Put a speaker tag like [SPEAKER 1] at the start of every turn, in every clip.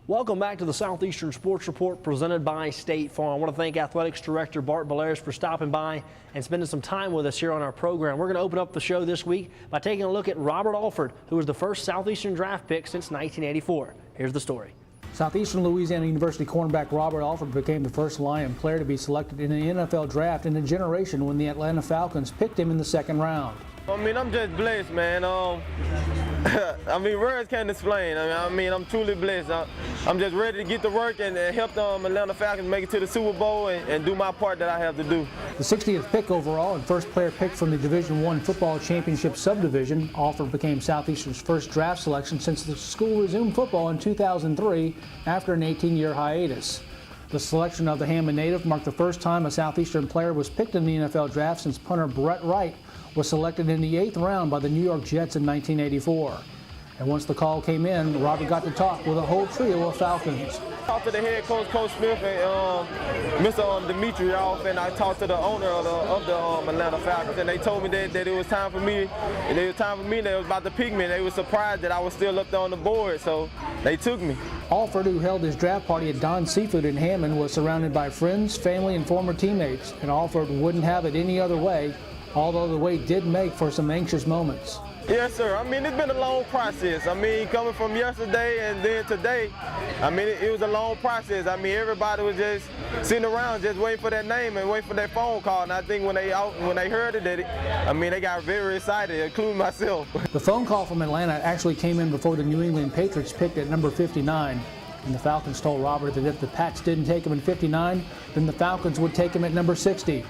[SPEAKER 1] Welcome back to the Southeastern Sports Report presented by State Farm. I want to thank Athletics Director Bart Belair's for stopping by and spending some time with us here on our program. We're going to open up the show this week by taking a look at Robert Alford, who was the first Southeastern draft pick since 1984. Here's the story.
[SPEAKER 2] Southeastern Louisiana University cornerback Robert Alford became the first Lion player to be selected in the NFL draft in a generation when the Atlanta Falcons picked him in the second round.
[SPEAKER 3] I mean, I'm just blessed, man. I mean, words can't explain. I'm truly blessed. I'm just ready to get to work and help the Atlanta Falcons make it to the Super Bowl and do my part that I have to do.
[SPEAKER 2] The 60th pick overall and first player picked from the Division I Football Championship subdivision, Alford became Southeastern's first draft selection since the school resumed football in 2003 after an 18-year hiatus. The selection of the Hammond native marked the first time a Southeastern player was picked in the NFL draft since punter Brett Wright was selected in the 8th round by the New York Jets in 1984. And once the call came in, Robert got to talk with a whole trio of Falcons.
[SPEAKER 3] I talked to the head coach, Coach Smith, and Mr. Dimitrioff, and I talked to the owner of the Atlanta Falcons, and they told me that it was time for me, and they was about to pick me, and they were surprised that I was still up there on the board, so they took me.
[SPEAKER 2] Alford, who held his draft party at Don's Seafood in Hammond, was surrounded by friends, family, and former teammates, and Alford wouldn't have it any other way, although the wait did make for some anxious moments.
[SPEAKER 3] Yes, sir. I mean, it's been a long process. I mean, coming from yesterday and then today, I mean, it was a long process. I mean, everybody was just sitting around just waiting for that name and waiting for that phone call. And I think when they heard it, they got very excited, including myself.
[SPEAKER 2] The phone call from Atlanta actually came in before the New England Patriots picked at number 59. And the Falcons told Robert that if the Pats didn't take him in 59, then the Falcons would take him at number 60.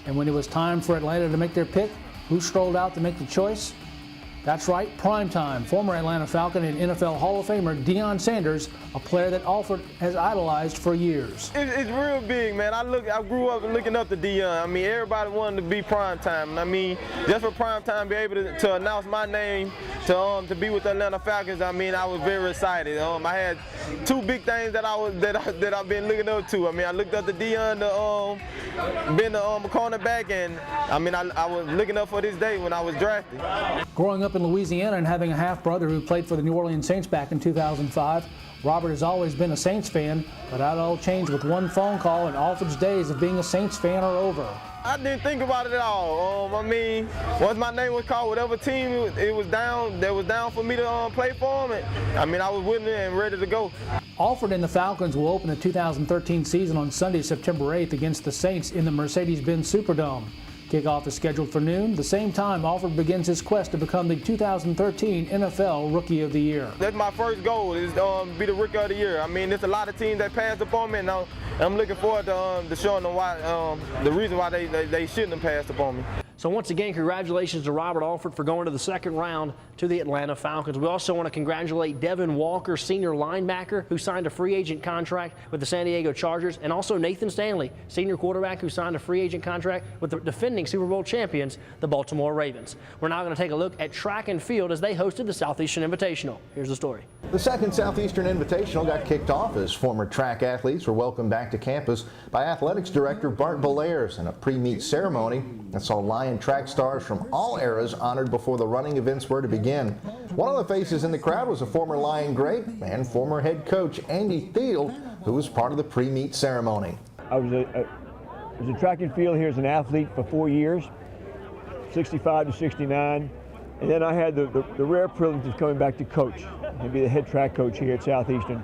[SPEAKER 2] And when it was time for Atlanta to make their pick, who strolled out to make the choice? That's right, primetime. Former Atlanta Falcon and NFL Hall of Famer Deion Sanders, a player that Alford has idolized for years.
[SPEAKER 3] It's real big, man. I grew up looking up to Deion. I mean, everybody wanted to be primetime. And I mean, just for primetime, be able to announce my name, to be with the Atlanta Falcons, I mean, I was very excited. I had two big things that I've been looking up to. I mean, I looked up to Deion, being the cornerback, and I mean, I was looking up for this day when I was drafted.
[SPEAKER 2] Growing up in Louisiana and having a half-brother who played for the New Orleans Saints back in 2005, Robert has always been a Saints fan, but that all changed with one phone call, and Alford's days of being a Saints fan are over.
[SPEAKER 3] I didn't think about it at all. I mean, once my name was called, whatever team it was down, that was down for me to play for them, and I mean, I was willing and ready to go.
[SPEAKER 2] Alford and the Falcons will open the 2013 season on Sunday, September 8th against the Saints in the Mercedes-Benz Superdome. Kickoff is scheduled for noon. The same time, Alford begins his quest to become the 2013 NFL Rookie of the Year.
[SPEAKER 3] That's my first goal, is to be the Rookie of the Year. I mean, there's a lot of teams that passed upon me, and I'm looking forward to showing them why, the reason why they shouldn't have passed upon me.
[SPEAKER 1] So once again, congratulations to Robert Alford for going to the second round to the Atlanta Falcons. We also want to congratulate Devin Walker, senior linebacker, who signed a free agent contract with the San Diego Chargers, and also Nathan Stanley, senior quarterback, who signed a free agent contract with the defending Super Bowl champions, the Baltimore Ravens. We're now going to take a look at track and field as they hosted the Southeastern Invitational. Here's the story.
[SPEAKER 4] The second Southeastern Invitational got kicked off as former track athletes were welcomed back to campus by Athletics Director Bart Belair's in a pre-meet ceremony that saw Lion track stars from all eras honored before the running events were to begin. One of the faces in the crowd was a former Lion great and former head coach Andy Field, who was part of the pre-meet ceremony.
[SPEAKER 5] I was a track and field here as an athlete for 4 years, 65 to 69, and then I had the rare privilege of coming back to coach and be the head track coach here at Southeastern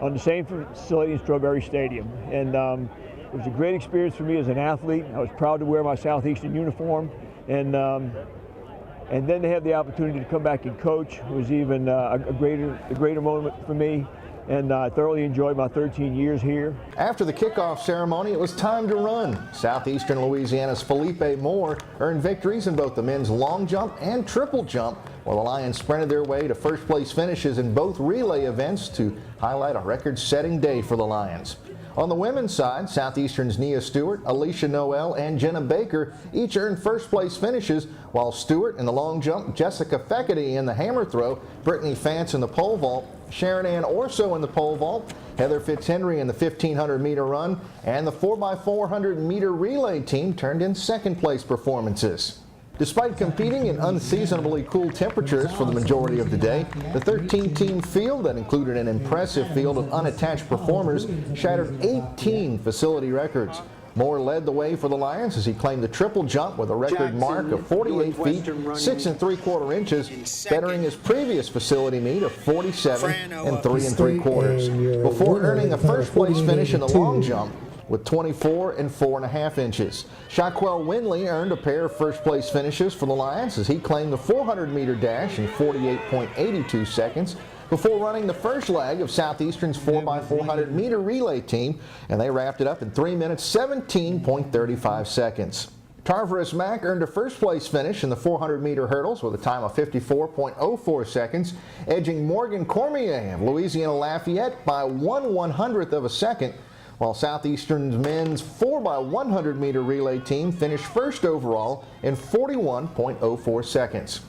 [SPEAKER 5] on the same facility in Strawberry Stadium. And it was a great experience for me as an athlete. I was proud to wear my Southeastern uniform, and then to have the opportunity to come back and coach was even a greater moment for me. And I thoroughly enjoyed my 13 years here.
[SPEAKER 4] After the kickoff ceremony, it was time to run. Southeastern Louisiana's Felipe Moore earned victories in both the men's long jump and triple jump, while the Lions sprinted their way to first place finishes in both relay events to highlight a record-setting day for the Lions. On the women's side, Southeastern's Nia Stewart, Alicia Noel, and Jenna Baker each earned first place finishes, while Stewart in the long jump, Jessica Feckety in the hammer throw, Brittany Fance in the pole vault, Sharon Ann Orso in the pole vault, Heather Fitzhenry in the 1,500-meter run, and the 4x400-meter relay team turned in second place performances. Despite competing in unseasonably cool temperatures for the majority of the day, the 13-team field that included an impressive field of unattached performers shattered 18 facility records. Moore led the way for the Lions as he claimed the triple jump with a record mark of 48 feet, 6 3/4 inches, bettering his previous facility meet of 47 and 3 3/4, before earning a first-place finish in the long jump with 24 and 4.5 inches. Shaquell Winley earned a pair of first-place finishes for the Lions as he claimed the 400-meter dash in 48.82 seconds before running the first leg of Southeastern's 4x400-meter relay team, and they wrapped it up in 3 minutes 17.35 seconds. Tarverus Mack earned a first-place finish in the 400-meter hurdles with a time of 54.04 seconds, edging Morgan Cormier of Louisiana Lafayette by 1/100th of a second, while Southeastern's men's 4x100-meter relay team finished first overall in 41.04 seconds.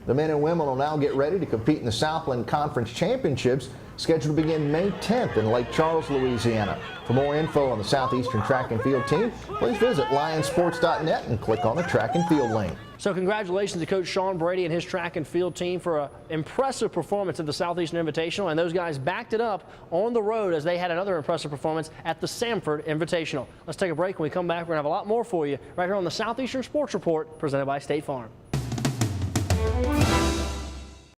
[SPEAKER 4] The men and women will now get ready to compete in the Southland Conference Championships, scheduled to begin May 10th in Lake Charles, Louisiana. For more info on the Southeastern track and field team, please visit lionsports.net and click on the track and field link.
[SPEAKER 1] So congratulations to Coach Sean Brady and his track and field team for an impressive performance at the Southeastern Invitational, and those guys backed it up on the road as they had another impressive performance at the Samford Invitational. Let's take a break. When we come back, we're going to have a lot more for you right here on the Southeastern Sports Report presented by State Farm.